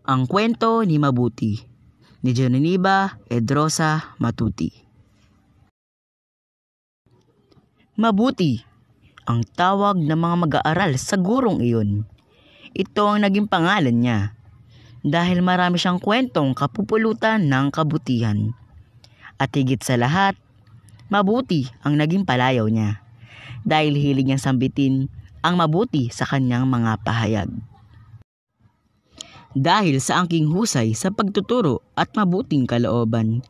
Ang kwento ni Mabuti ni Genevieve Edrosa Matuti. Mabuti ang tawag ng mga mag-aaral sa gurong iyon. Ito ang naging pangalan niya dahil marami siyang kwentong kapupulutan ng kabutihan. At higit sa lahat, mabuti ang naging palayaw niya dahil hilig niyang sambitin ang mabuti sa kanyang mga pahayag. Dahil sa angking husay sa pagtuturo at mabuting kalooban,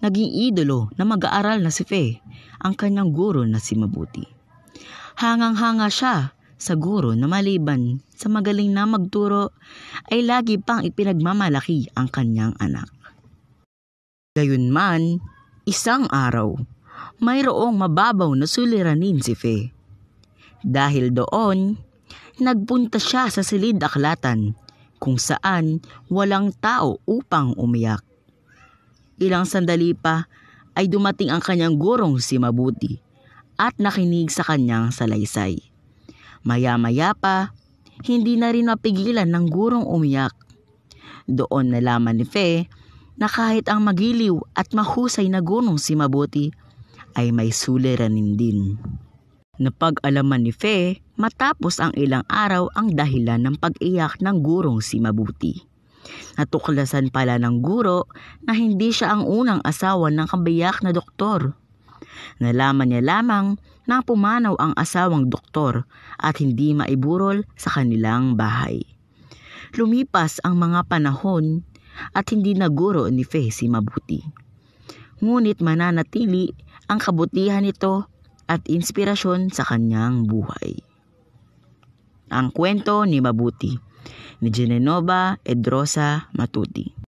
naging idolo na mag-aaral na si Fe ang kanyang guro na si Mabuti. Hangang-hanga siya sa guro na maliban sa magaling na magturo ay lagi pang ipinagmamalaki ang kanyang anak. Gayunman, isang araw, mayroong mababaw na suliranin si Fe. Dahil doon, nagpunta siya sa silid-aklatan kung saan walang tao upang umiyak. Ilang sandali pa ay dumating ang kanyang gurong si Mabuti at nakinig sa kanyang salaysay. Maya-maya pa, hindi na rin mapigilan ng gurong umiyak. Doon nalaman ni Fe na kahit ang magiliw at mahusay na gurong si Mabuti ay may suliranin din. Napag-alaman ni Fe matapos ang ilang araw ang dahilan ng pag-iyak ng gurong si Mabuti. Natuklasan pala ng guro na hindi siya ang unang asawa ng kabiyak na doktor. Nalaman niya lamang na pumanaw ang asawang doktor at hindi maiburol sa kanilang bahay. Lumipas ang mga panahon at hindi na guro ni Fe si Mabuti. Ngunit mananatili ang kabutihan nito at inspirasyon sa kanyang buhay. Ang kwento ni Mabuti ni Genevieve Edrosa Matuti.